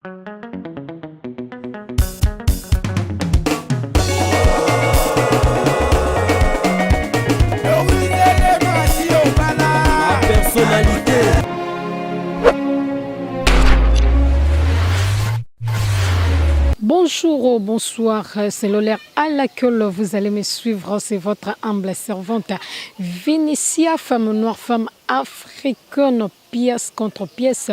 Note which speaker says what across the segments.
Speaker 1: Personnalité.
Speaker 2: Bonjour, bonsoir, c'est l'heure à laquelle vous allez me suivre, c'est votre humble servante Vénétia, femme noire, femme africaine, pièce contre pièce,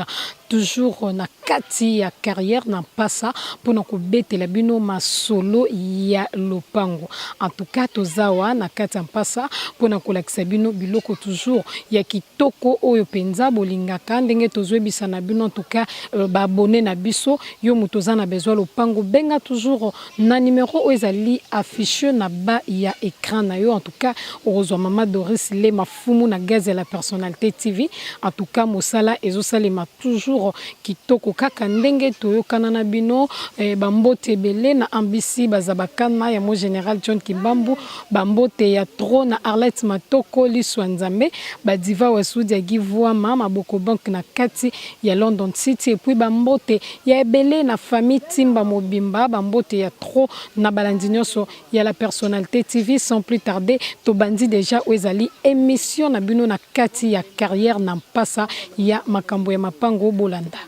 Speaker 2: toujours na kati ya carrière na pasa pona ko betela bino masolo ya lopango. En tout cas tozawa na kati ya pasa pona ko lakisa bino biloko toujours ya kitoko oyo penza bolingaka ndenge tozwebisa na bino. En tout cas ba abonné na biso yo mutoza na besoin lopango benga toujours na numéro ezali affiché na ba ya écran na yo. En tout cas heureusement Mama Doris le mafumu na gaz la personnalité TV. En tout cas mosala ezosalema toujours kitoko kaka ndenge toyokana na bino bambote belé na ambisi bazabakana ya mo général John Kibambu bambote ya tro na Arlette Matoko liswa nzambe badiva wasudi ya givwa mama boko bank na kati ya London City et puis bambote ya belé na famille Timba Mobimba bambote ya tro na balandinyoso ya la personnalité TV. Sans plus tarder to bandi déjà ezali émission na bino na kati ya carrière na pasa ya makambo ya mapango bolanda.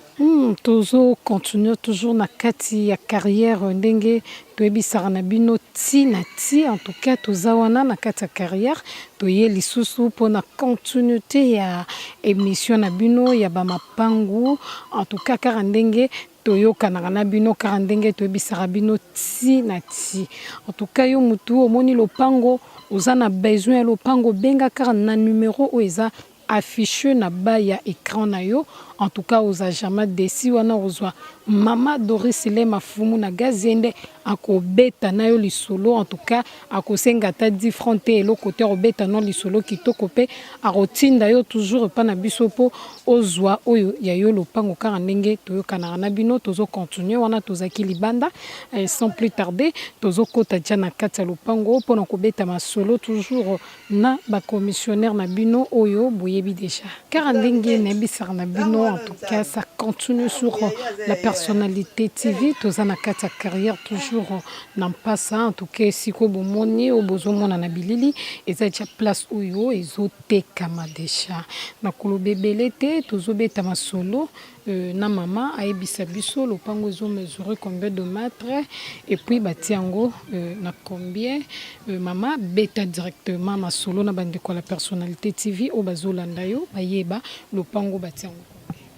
Speaker 2: Tozo continue toujours na kati ya carrière ndenge toyebisaka na bino ti na ti. En tout cas toza wana na kati ya carrière toye lisusu pona continuité ya émission na bino ya bamapangu. En tout cas kaka ndenge toyokanaka na bino kaka ndenge toyebisaka bino ti na ti. En tout cas yo mutu omoni lopango oza na besoin ya lopango benga kaka na numéro oyo eza affiché na bas ya écran na yo. En tout cas oza jamais déçu wana ozwa Mama Doris le mafumu na gazende akobeta na yo lisolo. En tout cas akosenga ta différente et le côté obeta no lisolo kitoko pe arotinda yo toujours pa na biso po ozwa oyo ya yo lopango kaka ndenge toyokana na bino. Tozo continuer wana tozaki libanda sans plus tarder tozo kota dia na kati ya lopango pona kobeta masolo toujours na ba commissionnaire na bino oyo boyebi déjà kaka ndenge na bisaka na bino. En tout cas ça continue sur la personnalité TV toza na kati ya carrière toujours n'en passa. En tout cas siko bomoni obozo mona na bilili eza cha place oyo ezotekama déjà na kolobebele te tozobeta masolo na mama ayebisa biso lopango ezo mesurer combien de mètres et puis batiango na combien mama beta directement masolo na bandeko la personnalité TV o bazolanda yo bayeba lopango batiango.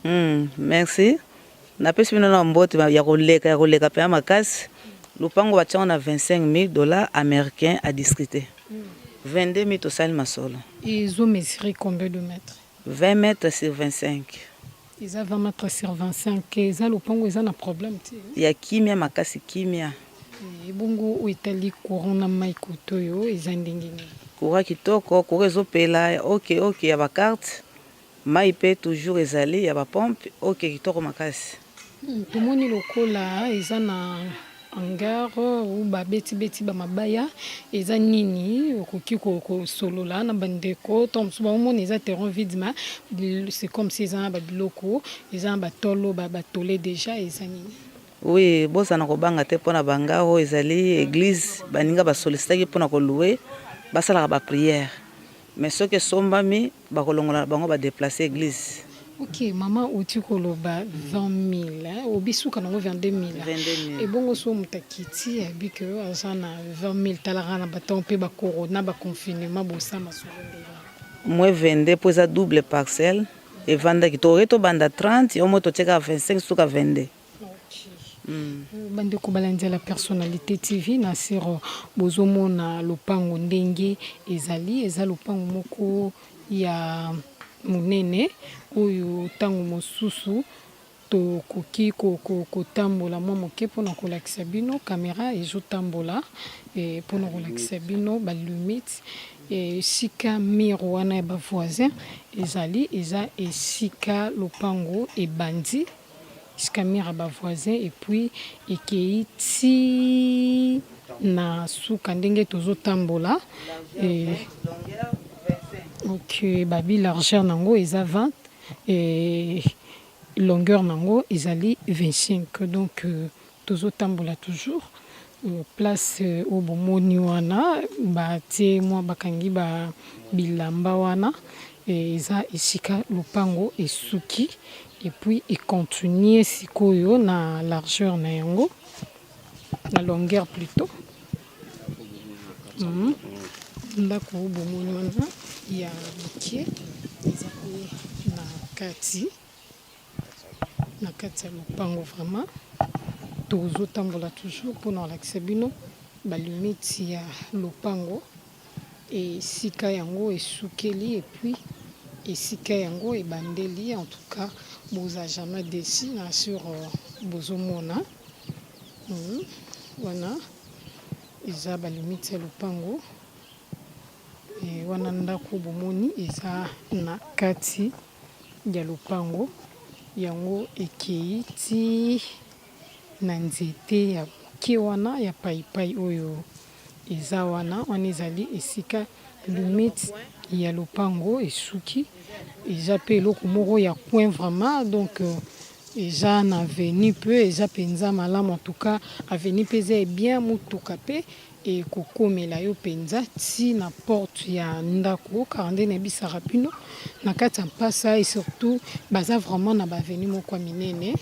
Speaker 3: Merci. Napesi bino na mbote ya koleka pe makasi. Lopango batiango na $25,000 américains à discuter. 22,000 tosali masolo.
Speaker 2: Ils ont mesuré combien de mètres?
Speaker 3: 20 mètres sur 25.
Speaker 2: Ils ont 20 mètres sur 25. Ils ont lopango, ils ont un problème.
Speaker 3: Il y a kimia makasi kimia.
Speaker 2: Et bongo ou itali courant na maikoto yo ils ont ndingini.
Speaker 3: Courant kitoko, courant ezopela. OK, ya ba carte. Mai pe toujours ezali ya ba pompe. OK kitoko makasi.
Speaker 2: Tomoni lokola ils ont na hangar ou ba beti ba mabaya eza nini okoki ko solola na bandeko tomso ba moni eza terrain vide ma c'est comme si eza ba biloko eza ba tolo ba tolé déjà eza nini.
Speaker 3: Oui, bosa na kobanga te pona bangaro ezali église baninga ba solliciter pona ko louer basala ba prière mais ce que sombami ba kolongola bango ba déplacer église.
Speaker 2: Ok, maman outi koloba 20,000 obisuka nango 22,000 et bongo so mutakiti abike azana 20,000 talara na baton pe ba corona ba confinement bosama solondela
Speaker 3: moi 22 pour ça double parcelle et vendre ki to banda 30 au moto teka 25 suka 22.
Speaker 2: Bande ko balandia la personnalité TV na siro bozomo na lopango ndenge ezali eza lopango moko ya munene oyo tango mosusu to koki kotambola mwa moke mpona kolakisa bino caméra ezotambola mpona kolakisa bino balimite esika miro wana ya bavoisin ezali eza esika lopango ebandi esika miro ya bavoisin et puis ekei ti na suka ndenge tozotambola Ok, babi largeur nango eza 20 et longueur nango ezali 25 donc tozotambola toujours place au bomoni wana batie mwa bakangi ba bilamba wana eza esika lupango esuki et puis continue sikoyo na largeur na yango na longueur plutôt ndako bomoni wana ya mokie eza pe na kati ya lupango vraiment tozotambola toujours mpona kolakisa bino balimite ya lupango esika yango esukeli et puis esika yango ebandeli. En tout cas boza jamais déçu na sur bozomona wana eza balimite ya lupango wana ndako bomoni eza na kati ya lupango yango ekei ti na nzete ya moke wana ya paipai oyo eza wana ezali esika limite ya lupango esuki eza pe eloko moko ya coin vraiment donc eza na avenue pe eza penza malamu. En tout cas avenue pe eza bien mutuka pe ekokomela yo penza ti na porte ya ndako car nde nayebisaka bino na kati ya mpasa et surtout baza vraiment na baavenue moko ya minene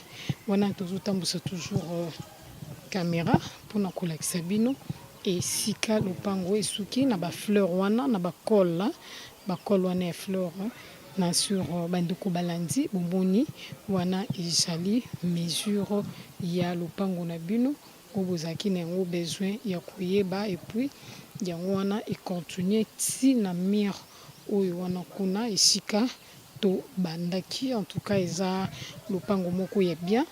Speaker 2: wana tozotambusa toujours caméra mpona kolakisa bino esika lupango esuki na bafleur wana na bakole wana ya fleur na sur bandeko balandi bomoni wana ezali mesure ya lupango na bino oyo bozalaki na yango besoin ya koyeba et puis yango wana econtinue ti na mire oyo wana kuna esika to bandaki. En tout cas eza lupango moko ya bien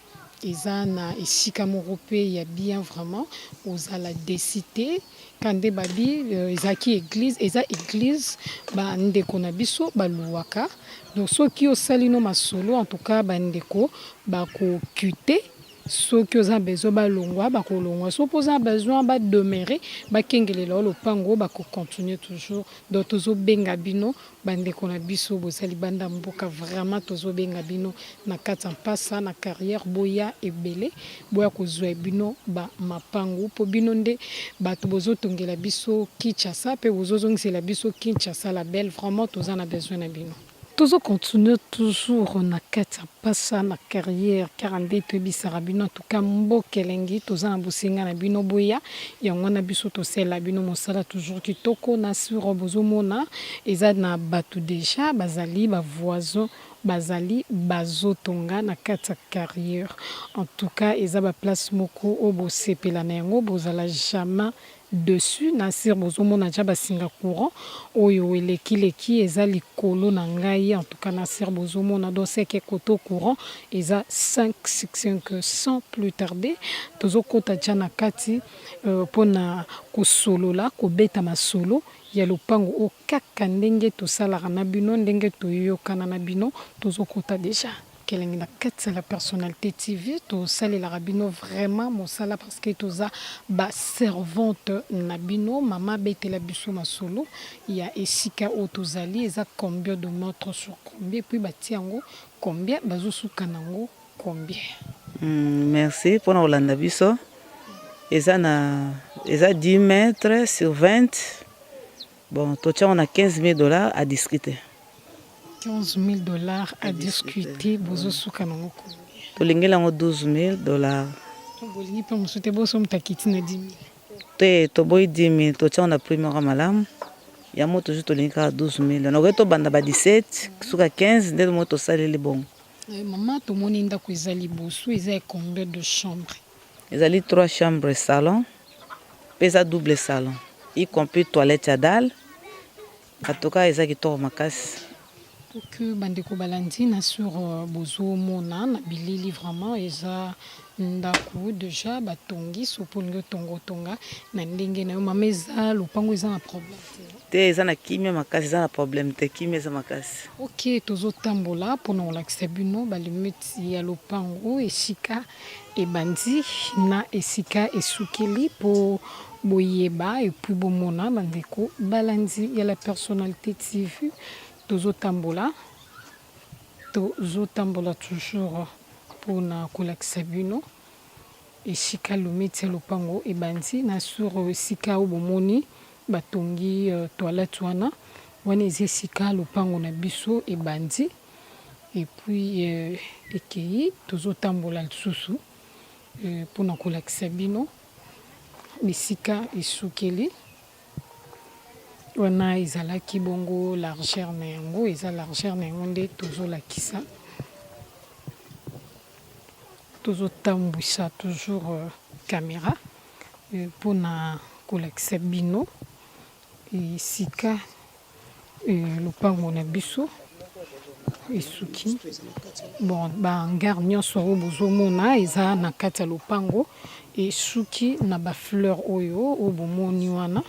Speaker 2: eza na esika moko pe ya bien vraiment ozala décité kande babi ezaki église eza église bandeko na biso baluwaka donc soki osali no masolo en tout cas bandeko bakokute soki oza besoin balongwa bakolongwa soki oza besoin bademere bakengelela lopango bakocontinue toujours donc tozobenga bino bandeko na biso bozali banda mboka vraiment tozobenga bino na kati ya mpasa na carrière boya ebele boya kozwa bino mapangu mpo bino nde bato bozotongela biso Kinshasa mpe bozozongisela biso Kinshasa la belle vraiment toza na besoin na bino. Toujours continuer toujours na kati ya mpasa na carrière 42 toyebisaka bino en tout cas mboka elengi toza na bosenga na bino boya yango na biso tosala bino mosala toujours kitoko na sur bozomona eza na bato deja bazali bavoisin bazali bazotonga na kati ya carrière. En tout cas eza baplace moko oyo bosepela na yango bozala jamais dessus na sir bozomona ja basinga courant oyo elekileki eza likolo na ngai. En tout cas na sir bozomona donc c'est que koto courant eza 565 sans plus tarder tozokota ja na kati pona kosolola kobeta masolo ya lupango o kaka ndenge tosalaka na bino ndenge toyokana na bino tozokota deja kelengi na kati la personnalité TV tosalelaka bino vraiment mosala parce que toza baservante na bino mama betela biso masolo ya esika oyo tozali eza combien de mètres sur combien puis batia yango combien bazosuka nango combien.
Speaker 3: Merci mpona kolanda biso eza 10 mètres sur 20 bon totia on a $15,000 à discuter.
Speaker 2: $15,000 à discuter. Bozo suka nango combien?
Speaker 3: Tolingi lango $12,000.
Speaker 2: Bolingi pa musote boso mtakiti na 10,000.
Speaker 3: Te to boy 10,000 to tia on a pris mora malamu. Ya moto juste tolingi ka 12,000. Na reto banda ba 17 suka 15 nde moto saleli bon.
Speaker 2: Maman to moni ndako ezali bosu eza combien de chambres?
Speaker 3: Ezali 3 chambres salon. Pesa double salon. Y compris toilette ya dalle. Atoka eza kitoko makasi.
Speaker 2: Que bandeko balandi na sur bozo mona na bilili vraiment eza ndako deja batongi sopolingo tonga na ndenge na yo mama eza lopango eza na problème
Speaker 3: te eza na kimia makasi eza na problème te kimia eza makasi.
Speaker 2: Ok tozotambola mpona kolakisa bino balimiti ya lopango esika ebandi na esika esukeli po boyeba et puis bomona bandeko balandi ya la personnalité TV tozotambola tozotambola toujours mpona kolakisa bino esika lometi ya lopango ebandi na sur esika oyo bomoni batongi toilette wana eza esika lopango na biso ebandi epuis ekei tozotambola lisusu mpona kolakisa bino bisika esukeli wana ezalaki bongo largeur na yango eza largeur na yango nde tozolakisa tozotambwisa toujours caméra mpona kolakisa bino esika lopango na biso esuki bon bahangar nyonso oyo bozomona eza na kati ya lopango esuki na bafleur oyo bomoni wana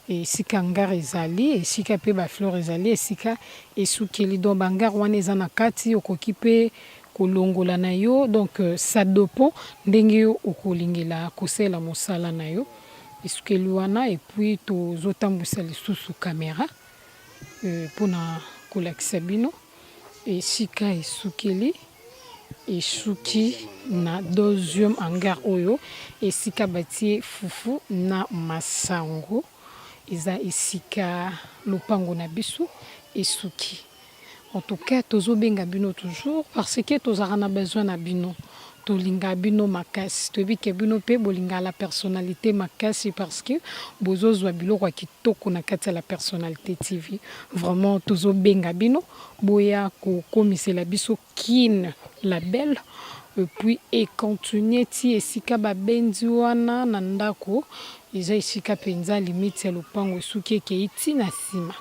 Speaker 2: esika hangar ezali esika mpe bafleur ezali esika esukeli donc bahangar wana eza na kati okoki mpe kolongola na yo donc ça dépend ndenge yo okolingela kosala mosala na yo esukeli wana epuis tozotambwisa lisusu caméra mpona kolakisa bino esika esukeli esuki na deuxième hangar oyo esika batie fufu na masango eza esika lopango na biso esuki en tout cas tozobenga bino toujours parce que tozalaka na besoin na bino tolinga bino makasi toyebike bino mpe bolinga la personnalité makasi parce que bozozwa biloko ya kitoko na kati ya la personnalité TV vraiment tozobenga bino boya kokomisela biso kin la belle puis et continuer ti esika babendi wana na ndako eza esika penza limite ya lopango esuki ekei ti na nsima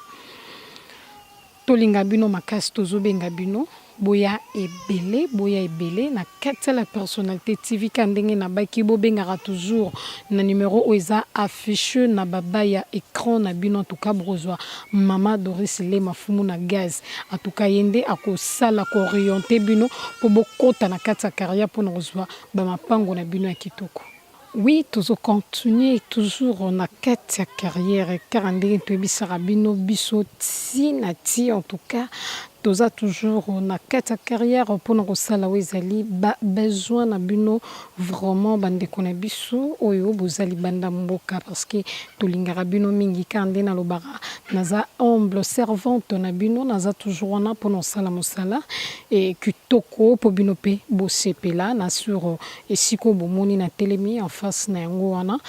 Speaker 2: tolinga bino makasi tozobenga bino boya ebele na kati ya la personnalité TV ka ndenge na baki bobengaka toujours na numéro oyo eza affiché na baba ya écran na bino en tout cas brozwa mama Doris Lema fumu na gaz en tout cas yende akosala koorienter bino po bokota na kati ya carrière mpona kozwa bamapango na bino ya kitoko. Oui, toujours continuer toujours na kati ya carrière car ndenge toyebisaka bino biso ti na ti en tout cas toza toujours na kati ya carrière mpona kosala oyo ezali besoin na bino vraiment bandeko na biso oyo bozali banda mboka parce que tolingaka bino mingi ka nde nalobaka naza humble servante na bino naza toujours wana mpona kosala mosala e kitoko mpo bino mpe bosepela na sur esika bomoni na telemi en face na yango wana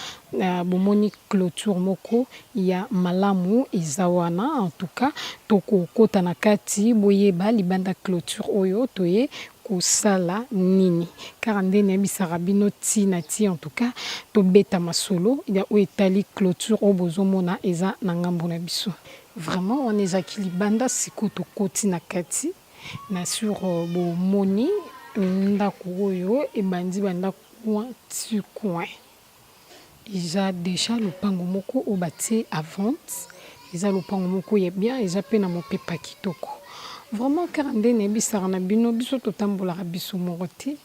Speaker 2: bomoni clôture moko ya malamu eza wana en tout cas tokokota na kati boyeba libanda clôture oyo toye kosala nini car nde nayebisaka bino ti na ti en tout cas tobeta masolo ya oyo etali clôture oyo bozomona eza na ngambo na biso vraiment wana ezaki libanda siko tokoti na kati na sur bomoni ndako oyo ebandi bandako coin ti coin eza déjà lopango moko oyo batie à vente eza lopango moko ya bien eza mpe na mopepa kitoko vraiment car nde nayebisaka na bino biso totambolaka biso moko te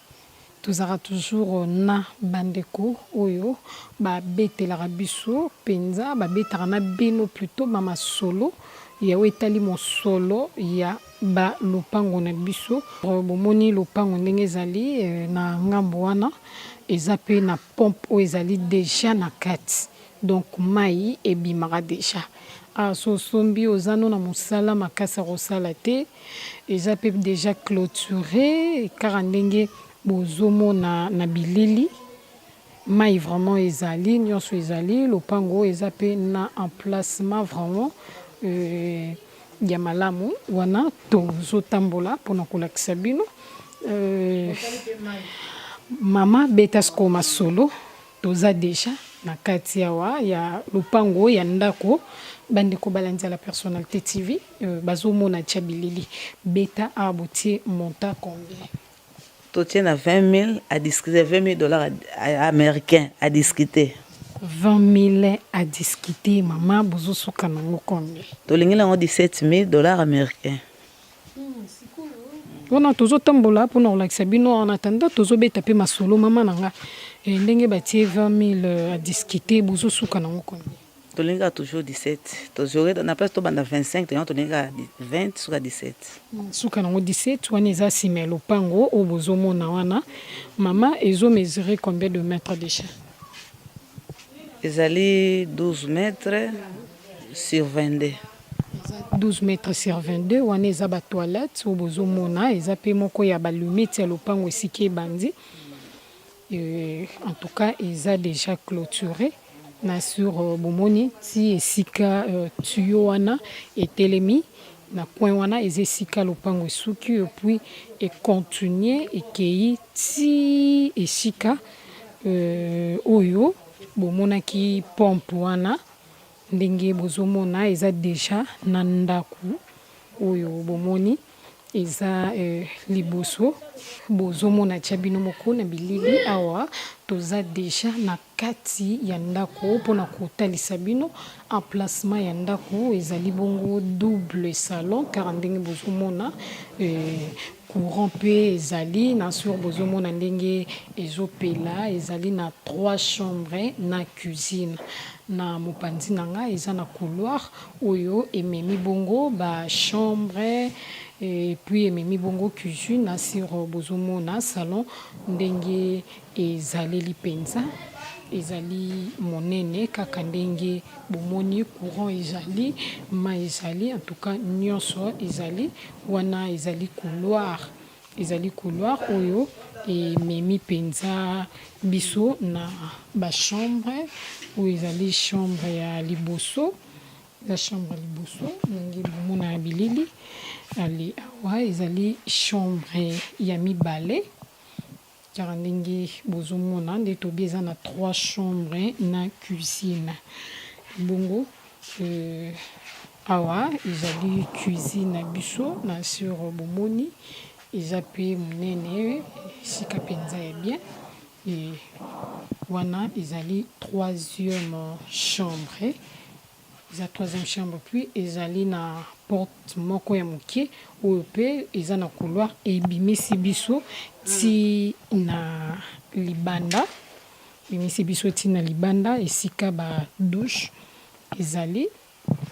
Speaker 2: tozalaka toujours na bandeko oyo babetelaka biso mpenza babetaka na bino plutôt bamasolo ya oyo etali mosolo ya balopango na biso bomoni lopango ndenge ezali na ngambo wana eza mpe na pompe oyo ezali déjà na kati donc mai ebimaka déjà so sombi oza no na mosala makasi ya kosala te eza mpe déjà clôturé kaka ndenge bozomona na bilili mai vraiment ezali nyonso ezali lopango eza mpe na emplacement vraiment ya malamu wana tozotambola mpona kolakisa bino mama beta siko masolo toza déjà na kati awa ya lopango ya ndako bandeko balandi ya la personnalité TV bazomona tia bilili beta abotie monta combien
Speaker 3: totie na 20 000 à discuter 20 000 dollars américains à discuter
Speaker 2: 20 000 à discuter mama bozosuka nango combien
Speaker 3: tolingi nango 17 000 dollars américains
Speaker 2: wana tozotambola mpona kolakisa bino en attendant tozobeta mpe masolo mama na nga ndenge batie 20 000 à discuter bozosuka nango combien
Speaker 3: tolinga toujours 17 toujours na place to banda 25 tolinga 20 suka 17
Speaker 2: suka nango 17 wana eza nsima ya lopango oyo bozomona wana mama ezomesure combien de mètres déjà
Speaker 3: ezali 12 mètres sur 22
Speaker 2: 12 mètres sur 22 wana eza batoilette oyo bozomona eza mpe moko ya balumete ya lopango esika ebandi en tout cas eza déjà clôturé na sur bomoni ti esika tuyo wana etelemi na coin wana eza esika lopango esuki epuis econtinue ekei ti esika oyo bomonaki pompe wana ndenge bozomona eza déjà na ndako oyo bomoni eza liboso bozomona tia bino moko na bilili awa toza déjà na kati ya ndako mpona kotalisa bino emplacement ya ndako ezali bongo double salon car ndenge bozomona courant mpe ezali na sur bozomona ndenge ezopela ezali na 3 chambres na cuisine na mopanzi na nga eza na couloir oyo ememi bongo ba chambre et puis ememi bongo cuisine na sur bozomona salon ndenge ezaleli mpenza ezali monene kaka ndenge bomoni courant ezali ma ezali en tout cas nyonso ezali wana ezali couloir oyo ememi mpenza biso na bachambre oyo ezali chambre ya liboso la chambre ya liboso ndenge bomona ya bilili ali awa ezali chambre ya mibale car ndenge bozomona nde tobi eza na 3 chambres na cuisine bongo awa ezali cuisine na biso na sur bomoni eza mpe monene esika mpenza ya bien wana ezali 3e chambre eza 3e chambre puis ezali na porte moko ya moke oyo mpe eza na couloir ebimisi biso ti na libanda ebimisi biso ti na libanda esika ba douche ezali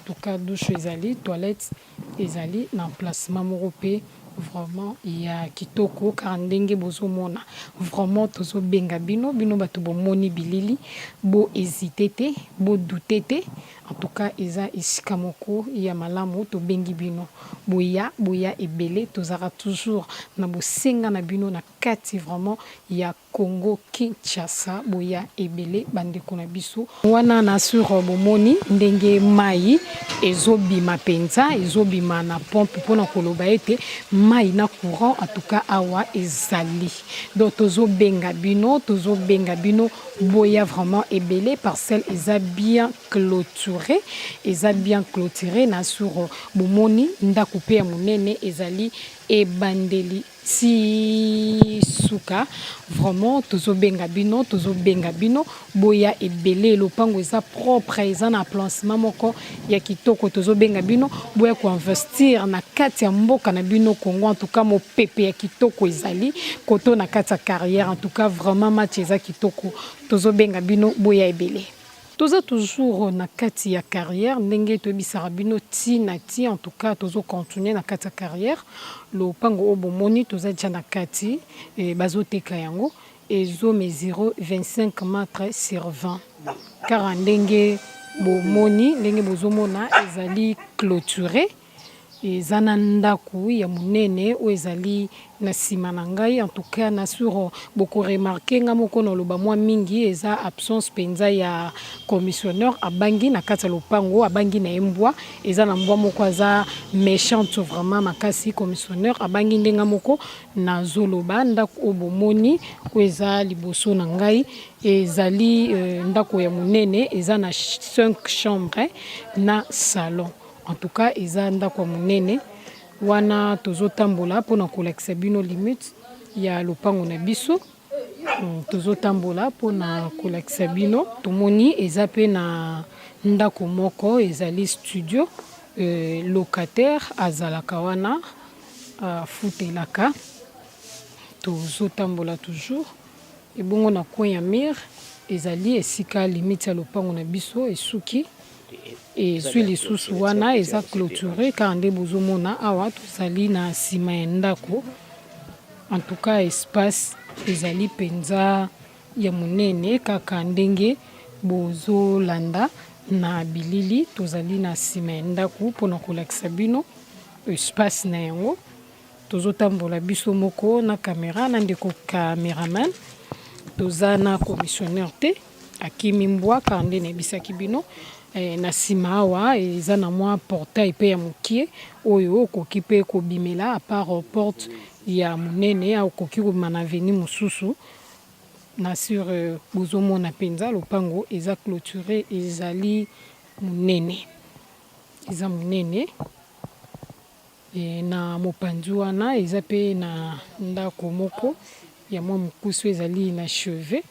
Speaker 2: tuka douche ezali toilette ezali na emplacement moko mpe vraiment ya kitoko car ndenge bozomona vraiment tozobenga bino bato bomoni bilili bo hésité te bo douté te en tout cas eza esika moko ya malamu tobengi bino boya ebele tozara toujours na bosenga na bino na kati vraiment ya Congo Kinshasa boya ebele bandeko na biso wana na sur bomoni ndenge mai ezobima penza ezobima na pompe pona koloba ete mai na courant en tout cas awa ezali donc tozobenga bino boya vraiment ebele parcelle eza bien clôturé na sur bomoni ndako pe ya monene ezali ebandeli si suka vraiment tozobenga bino boya ebele lopango eza propre eza na placement moko ya kitoko tozobenga bino boya ko investir na kati ya mboka na bino Congo en tout cas mopepe ya kitoko ezali koto na kati ya carrière en tout cas vraiment match eza kitoko tozobenga bino boya ebele toza toujours na kati ya carrière ndenge toyebisaka bino ti en tout cas tozo continuer na kati ya carrière lopango oyo bomoni toza déjà na kati bazoteka yango ezo mesure 25 mètres sur 20 car ndenge bomoni ndenge bozomona ezali clôturé eza na ndako ya monene oyo ezali na nsima na ngai en tout cas na sur boko remarqué nga moko na loba mwa mingi eza absence penza ya commissionnaire abangi na kati ya lopango abangi na embwa eza na mbwa moko aza méchante vraiment makasi commissionnaire abangi ndenga moko na zoloba ndako oyo bomoni oyo eza liboso na ngai ezali ndako ya monene eza na 5 chambres na salon en tout cas eza ndako monene wana tozotambola pona kolakisa bino limite ya lopango na biso tozotambola pona kolakisa bino tomoni eza pe na ndako moko ezali studio locataire azalaka wana futelaka tozotambola toujours ebongo na coin ya mur ezali esika limite ya lopango na biso esuki ezwi lisusu wana eza clôturé car nde bozomona awa tozali na nsima ya ndako. En tout cas espace ezali mpenza ya monene kaka ndenge bozolanda na bilili tozali na nsima ya ndako mpona kolakisa bino espace na yango. Tozotambola biso moko na caméra na ndeko cameraman, toza na commissionnaire te akimi mbwa car nde nayebisaki bino. Na nsima awa eza na mwa portail mpe ya mokie oyo okoki mpe kobimela à part porte ya monene okoki kobima na avenue mosusu. Na sur bozomona mpenza lopango eza clôturé ezali monene, eza monene. Na mopanzi wana eza mpe na ndako moko ya mwa mokusu ezali na chevet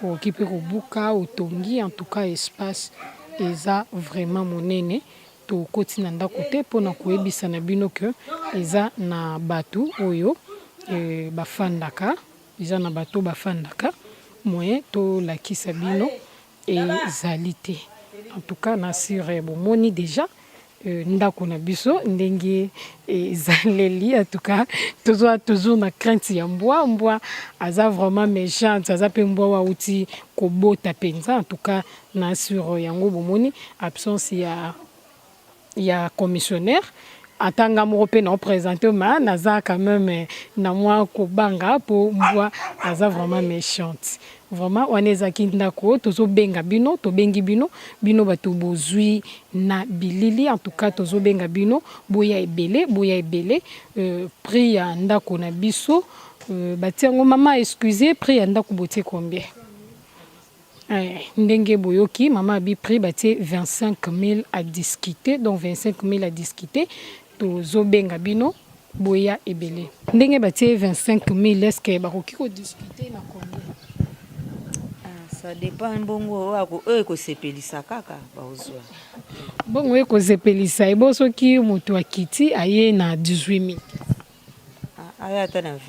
Speaker 2: okoki mpe kobuka otongi. En tout cas espace eza vraiment monene. Tokoti na ndako te mpona koyebisa na bino ke eza na bato oyo bafandaka, eza na bato bafandaka moyen tolakisa bino ezali te. En tout cas na sur bomoni déjà ndako na biso ndenge ezaleli. En tout cas toujours na crainte ya mbwa aza vraiment méchante, aza mpe mbwa wauti kobota mpenza. En tout cas na sur yango bomoni absence ya commissionnaire atanga moko mpe na oprésente ma naza quand même na mwa kobanga po mbwa aza vraiment méchante. Vraiment wana ezaki ndako tozobenga bino, tobengi bino bato bozwi na bilili. En tout cas tozobenga bino boya ebele prix ya ndako na biso batiango mama excusez prix ya ndako botie combien? Ndenge boyoki mama abi prix batie 25 000 à discuter, donc 25 000 à discuter. Tozobenga bino boya ebele ndenge batie 25 000 est-ce que bakoki ko discuter na combien?
Speaker 3: Ça dépend bongo ekosepelisa kaka baozwa
Speaker 2: bongo ekosepelisa ebo soki moto akiti aye na 18 000
Speaker 3: aya ata na 20.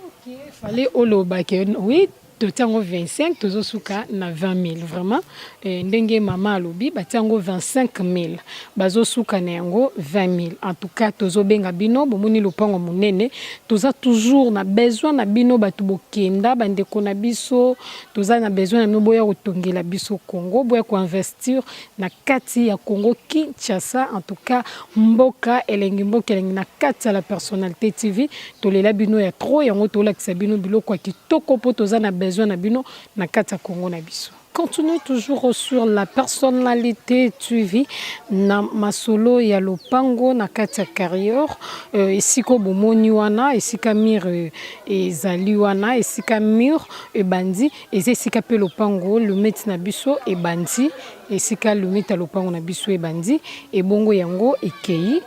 Speaker 2: Ok, fallait oloba ke oui totiango 25 tozosuka na 20 000 vraiment ndenge mama alobi batiango 25 000 bazosuka na yango 20 000. En tout cas tozobenga bino bomoni lopango monene toza toujours na besoin na bino bato bokenda bandeko na biso toza na besoin na bino boya kotongela biso Congo boya koinvestir na kati ya Congo Kinshasa. En tout cas mboka elengi na kati ya la personnalité TV tolela bino ya trop yango tolakisa bino biloko ya kitoko po toza na besoin na bino na kati ya Congo na biso. Continue toujours sur la personnalité TV na masolo ya lopango na kati ya carrière esiko bomoni wana esika mur ezali wana esika mur ebandi esika pe lopango lumeti na biso ebandi esika lumeti lopango na biso ebandi ebongo yango ekei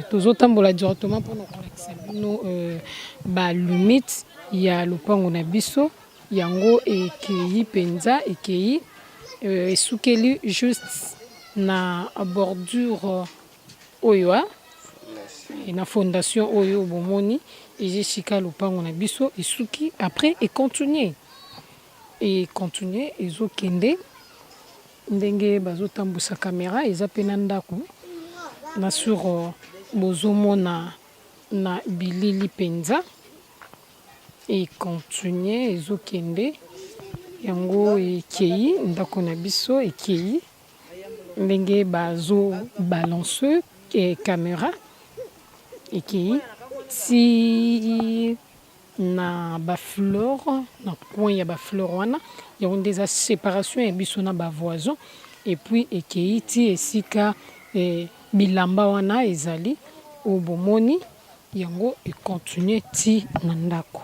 Speaker 2: tozotambola directement pour kolakisa bino ba limite ya lopango na biso yango ekei penza ekei esukeli juste na bordure oyo na fondation oyo bomoni ezesika lopango na biso esuki après et continuer ezokende ndenge bazotambusa caméra eza pe na ndako na sur bozomona na bilili penza et continuer ezokende yango ekei ndako na biso ekei ndenge bazo balance caméra ekei si na ba fleur na coin ya ba fleur wana yango ndeza séparation ya biso na ba voisin et puis ekei ti esika bilamba wana ezali obomoni yango e continuer ti na ndako.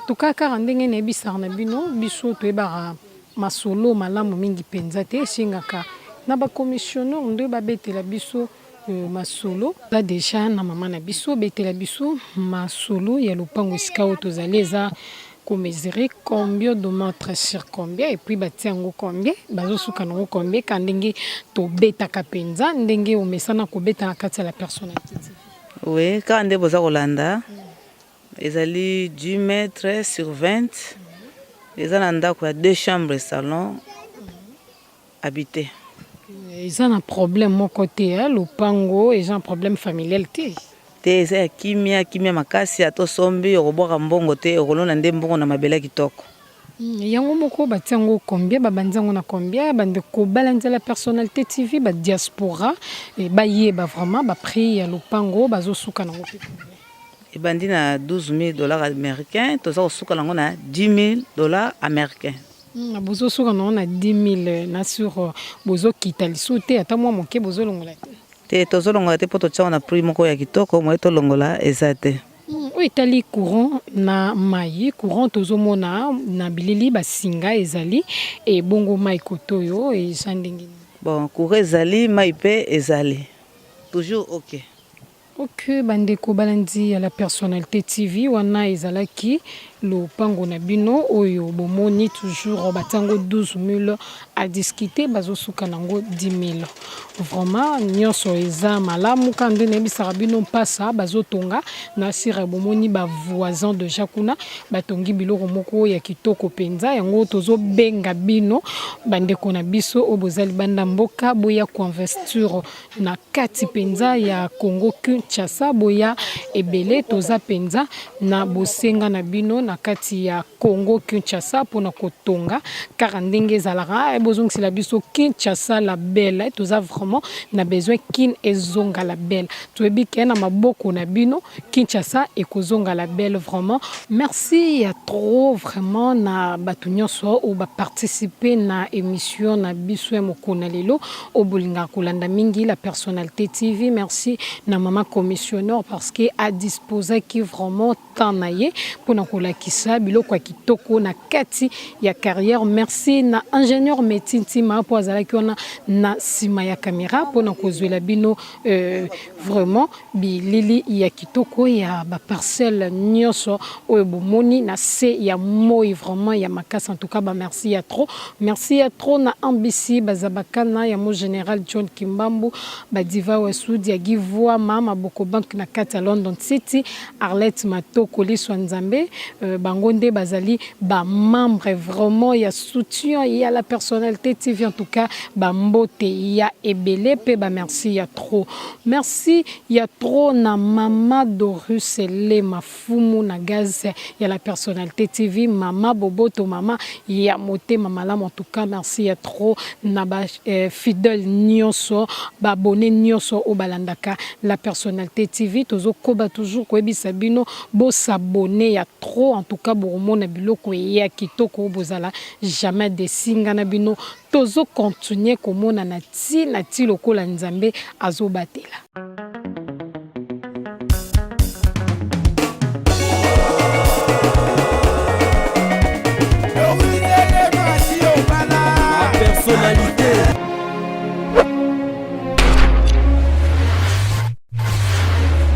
Speaker 2: Tuka kaka ndenge nebisaka na bino biso toyebaka masolo malamu mingi penza te esengaka na bacommissionnaire nde babetela biso masolo ba deja na mama na biso betela biso masolo ya lopango esika oyo tozali eza komesurer combien de mètres sur combien et puis batia yango combien bazosuka nango combien ka ndenge tobetaka penza ndenge omesana kobeta na kati ya la personnalité.
Speaker 3: Oui, kaka nde boza kolanda ezali 10 mètres sur 20 eza na ndako ya 2 chambres salon habité.
Speaker 2: Ils ont un problème mon côté le pango ils ont un problème familial
Speaker 3: te eza ya kimia makasi ato sombi okobwaka mbongo te okolona nde mbongo na mabele kitoko.
Speaker 2: Yango moko batiango combien babanzango na combien bande ko balanza la personnalité TV ba diaspora et ba yeba vraiment ba prix ya lopango bazo suka nango pe.
Speaker 3: Et bandi na $12,000 américains, toza kosuka nango na $10,000 américains.
Speaker 2: Bozo suka nango na 10,000 na sur bozo kita lisute ata mwa moke bozo longola
Speaker 3: te tozo longola te poto tsa na prix moko ya kitoko mo eto longola ezate.
Speaker 2: Itali courant na mai courant tozomona na bilili basinga ezali et bongo mai kotoyo et sandingi.
Speaker 3: Bon courant ezali mai pe ezali toujours OK.
Speaker 2: Ok bandeko balandi à la personnalité TV wana ezalaki le pango na bino oyo bomoni toujours batango 12,000 à discuter bazo suka nango 10,000 vraiment nyonso eza malamu kande na bisaka bino pasa bazo tonga na sire bomoni ba voisin de Jakuna batongi biloko moko ya kitoko penza yango tozo benga bino bandeko na biso obozali banda mboka boya convesture na kati penza ya Congo Kinshasa boya ebele toza penza na bosenga na bino na kati ya Congo Kinshasa pona kotonga car ndenge ezalaka bozongisela biso Kinshasa la belle toza vraiment na besoin kin ezonga la belle toyebi ke na maboko na bino Kinshasa ekozonga la belle vraiment merci ya trop vraiment na batu nyonso o ba participer na émission na biso ya mokona lelo obolinga kolanda mingi la personnalité TV merci na mama commissionnaire parce que a disposé qui vraiment tanaye pona kolakisa biloko ya kitoko na kati ya carrière merci na ingénieur Metinti ma po azalaki ona na sima ya caméra pona kozwela bino vraiment bilili ya kitoko ya ba parcelle nyonso oyo bomoni na se ya moi vraiment ya makasa en tout cas ba merci ya trop na ambisi bazabakana ya mo général John Kimbambu ba diva wa sudi ya givwa mama boko bank na kati ya London City Arlette Matoko liswa nzambe bangonde bazali ba membre vraiment ya soutien ya la personnalité TV en tout cas ba mbote ya ebele pe ba merci ya trop na mama Dorusele mafumu na gaz ya la personnalité TV mama boboto mama ya moté mama la en tout cas merci ya trop na ba fidèle nyonso ba abonné nyonso o balandaka la personnalité TV tozo koba toujours ko ebisa bino bo s'abonner ya trop en tout cas bomona biloko ya kitoko bozala jamais desinga na bino tozo continuer komona na ti lokola nzambe azobatela.